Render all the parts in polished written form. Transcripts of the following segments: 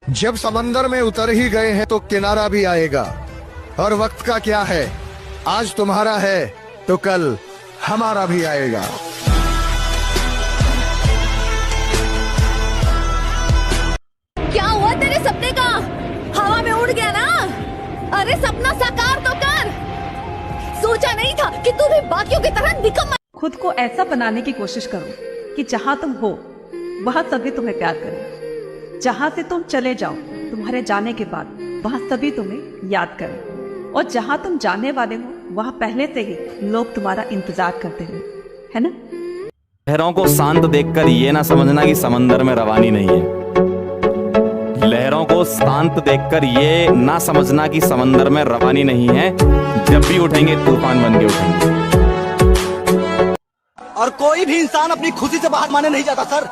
जब समंदर में उतर ही गए हैं तो किनारा भी आएगा। और वक्त का क्या है, आज तुम्हारा है तो कल हमारा भी आएगा। क्या हुआ तेरे सपने का? हवा में उड़ गया ना? अरे सपना साकार तो कर। सोचा नहीं था कि तू भी बाकियों की तरह निकम्मा। खुद को ऐसा बनाने की कोशिश करो कि जहां तुम हो वहां सभी तुम्हें प्यार करें। जहां से तुम चले जाओ, तुम्हारे जाने के बाद वहां सभी तुम्हें याद करें। और जहां तुम जाने वाले हो वहां पहले से ही लोग तुम्हारा इंतजार करते हुए, है ना? लहरों को शांत देखकर ये ना समझना कि समंदर में रवानी नहीं है। लहरों को शांत देखकर ये ना समझना कि समंदर में रवानी नहीं है। जब भी उठेंगे तूफान बन के उठेंगे। और कोई भी इंसान अपनी खुशी से बाहर माने नहीं जाता सर,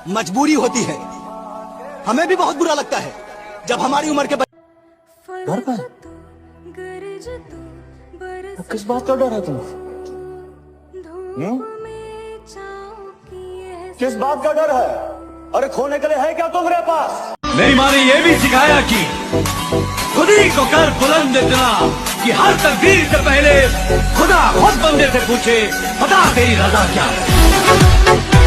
मजबूरी होती है। हमें भी बहुत बुरा लगता है जब हमारी उम्र के घर का है? किस बात का डर है तुम्हें? किस बात का डर है? अरे खोने के लिए है क्या तुम्हारे पास? मेरी माँ ने यह भी सिखाया कि खुद ही को कर बुलंद इतना कि हर तकदीर से पहले खुदा खुद बंदे से पूछे, बता तेरी रजा क्या है।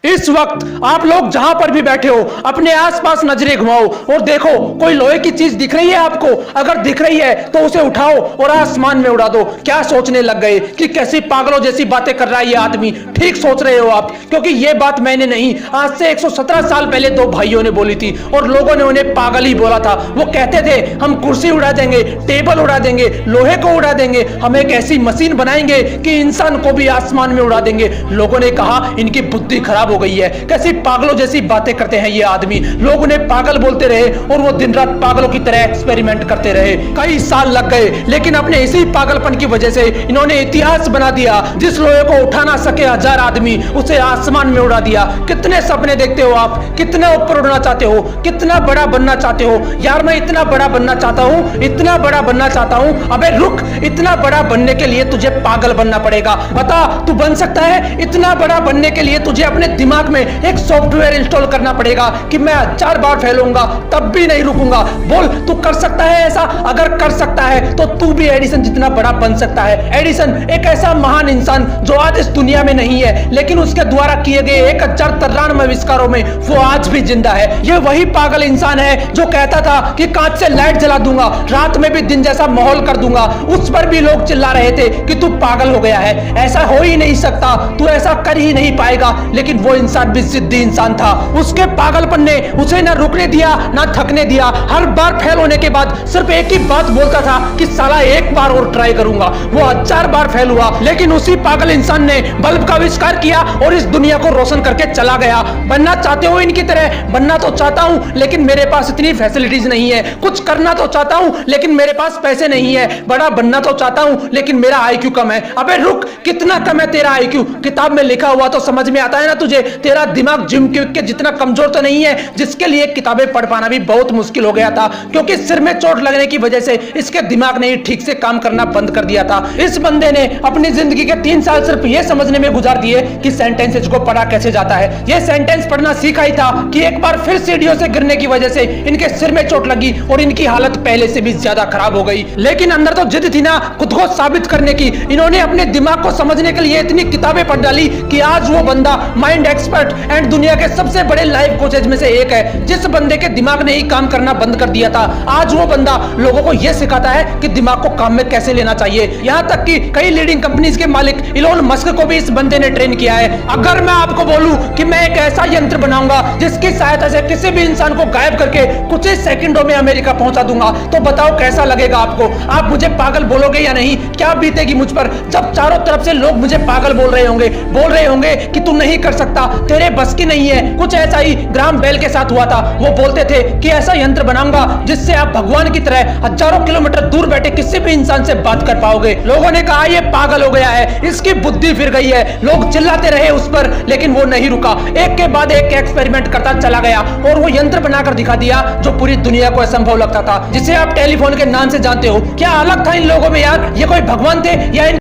इस वक्त आप लोग जहां पर भी बैठे हो अपने आसपास नजरें घुमाओ और देखो कोई लोहे की चीज दिख रही है आपको? अगर दिख रही है तो उसे उठाओ और आसमान में उड़ा दो। क्या सोचने लग गए कि कैसी पागलों जैसी बातें कर रहा है ये आदमी? ठीक सोच रहे हो आप, क्योंकि ये बात मैंने नहीं, आज से 117 साल पहले दो भाइयों ने बोली थी और लोगों ने उन्हें पागल ही बोला था। वो कहते थे हम कुर्सी उड़ा देंगे, टेबल उड़ा देंगे, लोहे को उड़ा देंगे, हम एक ऐसी मशीन बनाएंगे कि इंसान को भी आसमान में उड़ा देंगे। लोगों ने कहा इनकी बुद्धि खराब हो गई है, कैसी पागलों जैसी बातें करते हैं ये आदमी। लोग उन्हें पागल बोलते रहे और वो दिन रात पागलों की तरह एक्सपेरिमेंट करते रहे। कई साल लग गए, लेकिन अपने इसी पागलपन की वजह से इन्होंने इतिहास बना दिया। जिस लोहे को उठा ना सके 1000 आदमी, उसे आसमान में उड़ा दिया। कितने सपने देखते हो आप? कितना ऊपर उड़ना चाहते हो? कितना बड़ा बनना चाहते हो? यार मैं इतना बड़ा बनना चाहता हूं, इतना बड़ा बनना चाहता हूं। अबे रुक, इतना बड़ा बनने के लिए तुझे पागल बनना पड़ेगा। बता तू बन सकता है? इतना बड़ा बनने के लिए तुझे अपने दिमाग में एक सॉफ्टवेयर इंस्टॉल करना पड़ेगा कि मैं 4 बार फैलूंगा तब भी नहीं रुकूंगा। बोल तू कर सकता है ऐसा? अगर कर सकता है तो तू भी एडिसन जितना बड़ा बन सकता है। एडिसन एक ऐसा महान इंसान जो आज इस दुनिया में नहीं है, लेकिन उसके द्वारा किए गए 1093 आविष्कारों में वो आज भी जिंदा है। ये वही पागल इंसान है जो कहता था कि कांच से लाइट जला दूंगा, रात में भी दिन जैसा माहौल कर दूंगा। उस पर भी लोग चिल्ला रहे थे कि तू पागल हो गया है, ऐसा हो ही नहीं सकता, तू ऐसा कर ही नहीं पाएगा। लेकिन वो इंसान भी जिद्दी इंसान था। उसके पागलपन ने उसे ना रुकने दिया ना थकने दिया। हर बार फेल होने के बाद सिर्फ एक ही बात बोलता था कि साला एक बार और ट्राई करूंगा। वो 1000 बार फेल हुआ, लेकिन उसी पागल इंसान ने बल्ब का आविष्कार किया और इस दुनिया को रोशन करके चला गया। बनना चाहते हो इनकी तरह? बनना तो चाहता हूं, लेकिन मेरे पास इतनी फैसिलिटीज नहीं है। कुछ करना तो चाहता हूं, लेकिन मेरे पास पैसे नहीं है। बड़ा बनना तो चाहता हूं, लेकिन मेरा आईक्यू कम है। अबे रुक, कितना कम है तेरा आईक्यू? किताब में लिखा हुआ तो समझ में आता है ना तुझे? तेरा दिमाग जिम के जितना कमजोर तो नहीं है, जिसके लिए किताबें पढ़ पाना भी बहुत मुश्किल हो गया था, क्योंकि सिर में चोट लगने की वजह से इसके दिमाग ने ठीक से काम करना बंद कर दिया था। इस बंदे ने अपनी जिंदगी के 3 साल सिर्फ ये समझने में गुजार दिए कि सेंटेंसेस को पढ़ा कैसे जाता है। ये सेंटेंस पढ़ना सीखा ही था कि एक बार फिर सीढ़ियों से गिरने की वजह से इनके सिर में चोट लगी और इनकी हालत पहले से भी ज्यादा खराब हो गई। लेकिन अंदर तो जिद थी ना खुद को साबित करने की। इन्होंने अपने दिमाग को समझने के लिए इतनी किताबें पढ़ डाली कि आज वो बंदा माइंड एक्सपर्ट एंड दुनिया के सबसे बड़े लाइफ कोचेज में से एक है। जिस बंदे के दिमाग ने ही काम करना बंद कर दिया था, आज वो बंदा लोगों को यह सिखाता है कि दिमाग को काम में कैसे लेना चाहिए। यहां तक कि कई लीडिंग कंपनीज के मालिक इलोन मस्क को भी इस बंदे ने ट्रेन किया है। अगर मैं आपको बोलूं कि मैं एक ऐसा यंत्र बनाऊंगा जिसकी सहायता से किसी भी इंसान को गायब करके कुछ ही सेकंडों में अमेरिका पहुंचा दूंगा, तो बताओ कैसा लगेगा आपको? आप मुझे पागल बोलोगे या नहीं? क्या बीतेगी मुझ पर जब चारों तरफ से लोग मुझे पागल बोल रहे होंगे कि तू नहीं कर सकता, तेरे बस की नहीं है। कुछ ऐसा ही ग्राहम बेल के साथ हुआ था। वो बोलते थे कि ऐसा यंत्र बनाऊंगा जिससे आप भगवान की तरह हजारों किलोमीटर दूर बैठे किसी भी इंसान से बात कर पाओगे। लोगों ने कहा ये पागल हो गया है, इसकी बुद्धि फिर गई है। लोग चिल्लाते रहे उस पर, लेकिन वो नहीं रुका। एक के बाद एक एक्सपेरिमेंट करता चला गया और वो यंत्र बनाकर दिखा दिया जो पूरी दुनिया को असंभव लगता था, जिसे आप टेलीफोन के नाम से जानते हो। क्या अलग था इन लोगों में यार? ये कोई भगवान थे या